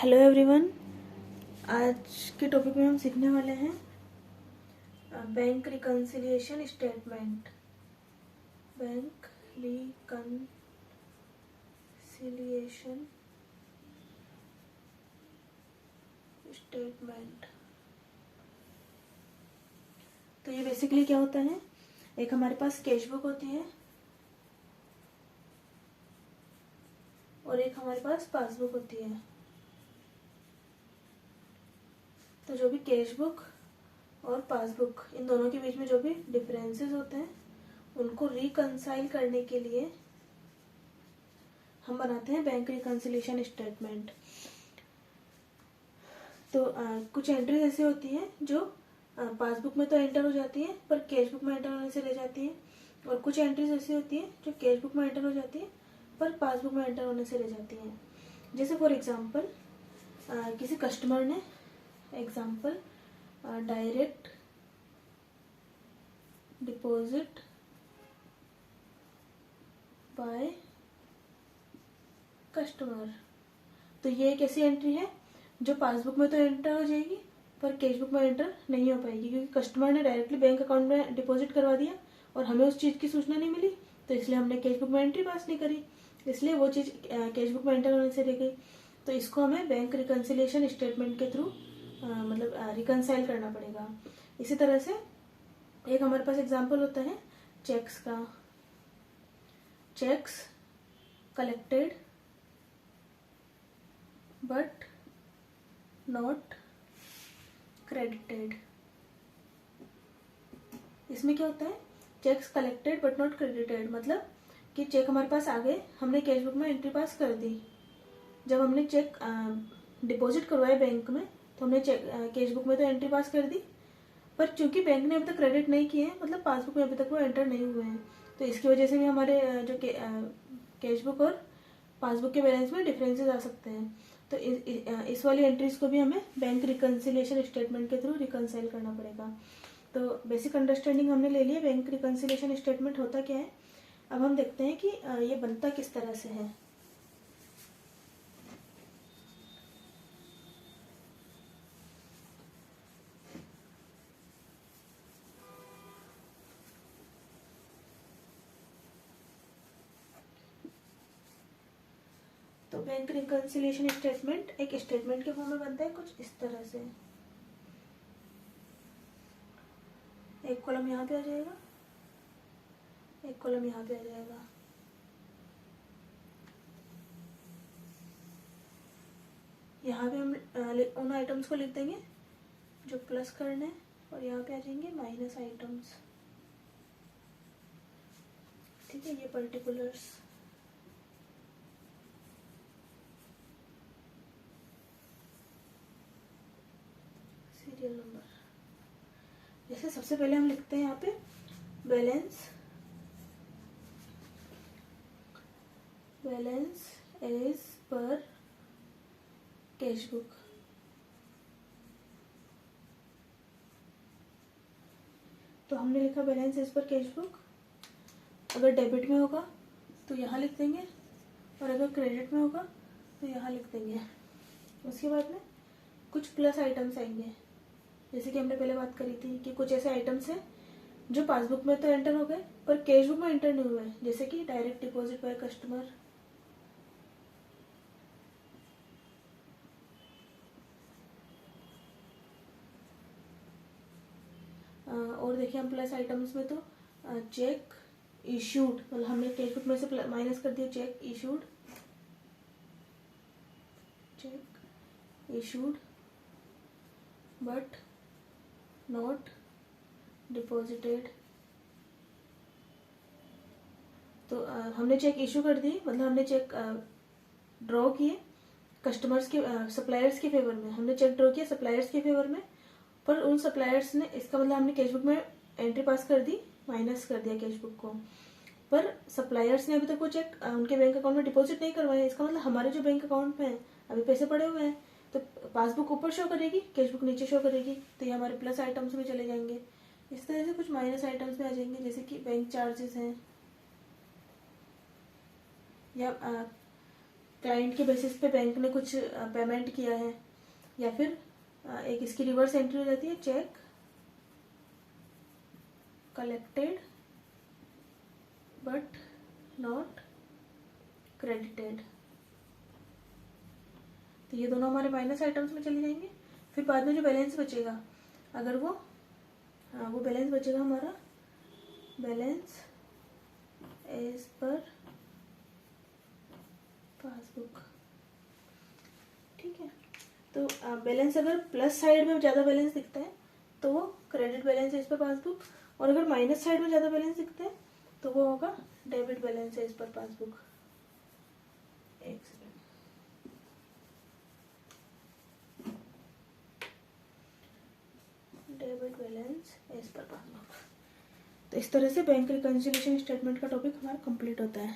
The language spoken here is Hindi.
Hello everyone. आज के टॉपिक में हम सीखने वाले हैं bank reconciliation statement. Bank reconciliation statement. तो ये बेसिकली क्या होता है, एक हमारे पास कैश बुक होती है और एक हमारे पास पासबुक होती है। तो जो भी कैश बुक और पासबुक, इन दोनों के बीच में जो भी डिफरेंसेस होते हैं उनको रिकंसाइल करने के लिए हम बनाते हैं बैंक रिकंसिलिएशन स्टेटमेंट। तो कुछ एंट्रीज ऐसी होती हैं जो पासबुक में तो एंटर हो जाती है पर कैश बुक में एंटर होने से ले जाती है, और कुछ एंट्रीज ऐसी होती हैं जो कैश बुक में एंटर हो जाती है पर पासबुक में एंटर होने से ले जाती हैं। जैसे फॉर एग्जांपल किसी कस्टमर ने example direct deposit by customer, तो ये एक ऐसी एंट्री है जो पासबुक में तो एंटर हो जाएगी पर कैश बुक में एंटर नहीं हो पाएगी, क्योंकि कस्टमर ने डायरेक्टली बैंक अकाउंट में डिपॉजिट करवा दिया और हमें उस चीज़ की सूचना नहीं मिली, तो इसलिए हमने कैश बुक में एंट्री पास नहीं करी, इसलिए वो चीज़ कैश बुक में एंटर होने से रह गई। तो इसको हमें बैंक रिकन्सिलिएशन स्टेटमेंट के थ्रू मतलब रिकन्साइल करना पड़ेगा। इसी तरह से एक हमारे पास एग्जाम्पल होता है चेक्स का। Cheques collected but not credited. इसमें क्या होता है, cheques collected but not credited, मतलब कि चेक हमारे पास आ गए, हमने कैश बुक में एंट्री पास कर दी। जब हमने चेक डिपॉजिट करवाया बैंक में तो हमने चेक कैश बुक में तो एंट्री पास कर दी, पर चूंकि बैंक ने अभी तक क्रेडिट नहीं किए हैं, मतलब पासबुक में अभी तक वो एंटर नहीं हुए हैं, तो इसकी वजह से भी हमारे जो कैश बुक और पासबुक के बैलेंस में डिफरेंसेस आ सकते हैं। तो इस वाली एंट्रीज को भी हमें बैंक रिकन्सिलिएशन स्टेटमेंट के थ्रू रिकन्साइल करना पड़ेगा। तो बेसिक अंडरस्टैंडिंग हमने ले लिया बैंक रिकन्सिलिएशन स्टेटमेंट होता क्या है। अब हम देखते हैं कि ये बनता किस तरह से है। तो बैंक रिकन्सिलिएशन स्टेटमेंट एक स्टेटमेंट के फॉर्म में बनता है कुछ इस तरह से। एक कॉलम यहाँ पे आ जाएगा, एक कॉलम यहाँ पे आ जाएगा। यहाँ पे हम उन आइटम्स को लिख देंगे जो प्लस करने हैं और यहाँ पे आ जाएंगे माइनस आइटम्स। ठीक है, ये पर्टिकुलर्स। Serial number. जैसे सबसे पहले हम लिखते हैं यहाँ पे balance as per cash book. तो हमने लिखा balance as per cash book. अगर डेबिट में होगा तो यहाँ लिख देंगे और अगर क्रेडिट में होगा तो यहाँ लिख देंगे। उसके बाद में कुछ प्लस आइटम्स आएंगे, जैसे कि हमने पहले बात करी थी कि कुछ ऐसे आइटम्स हैं जो पासबुक में तो एंटर हो गए पर कैश बुक में एंटर नहीं हुए, जैसे कि डायरेक्ट डिपॉजिट बाय कस्टमर, और देखिए हम प्लस आइटम्स में तो चेक इशूड, मतलब हमने कैश बुक में से माइनस कर दिया check issued, but not deposited. तो हमने चेक इशू कर दी, मतलब हमने चेक ड्रॉ किए कस्टमर्स के सप्लायर्स के फेवर में, हमने चेक ड्रॉ किया सप्लायर्स के फेवर में, पर उन सप्लायर्स ने, इसका मतलब हमने कैश बुक में एंट्री पास कर दी, माइनस कर दिया कैश बुक को, पर सप्लायर्स ने अभी तक वो चेक उनके बैंक अकाउंट में डिपॉजिट नहीं करवाया। इसका मतलब हमारे जो बैंक अकाउंट में है अभी पैसे पड़े हुए हैं, तो पासबुक ऊपर शो करेगी, कैश बुक नीचे शो करेगी, तो ये हमारे प्लस आइटम्स में चले जाएंगे। इस तरह से कुछ माइनस आइटम्स में आ जाएंगे, जैसे कि बैंक चार्जेस हैं या क्लाइंट के बेसिस पे बैंक ने कुछ पेमेंट किया है, या फिर एक इसकी रिवर्स एंट्री हो जाती है, cheque collected but not credited. तो ये दोनों हमारे माइनस आइटम्स में चले जाएंगे। फिर बाद में जो बैलेंस बचेगा, अगर वो बैलेंस बचेगा हमारा बैलेंस एज पर पासबुक। ठीक है, तो बैलेंस अगर प्लस साइड में ज़्यादा बैलेंस दिखता है तो वो credit balance as per passbook, और अगर माइनस साइड में ज़्यादा बैलेंस दिखता है तो वो होगा debit balance as per passbook. एक second, debit balance as per passbook. तो इस तरह से बैंक रिकंसिलिएशन स्टेटमेंट का टॉपिक हमारा कंप्लीट होता है।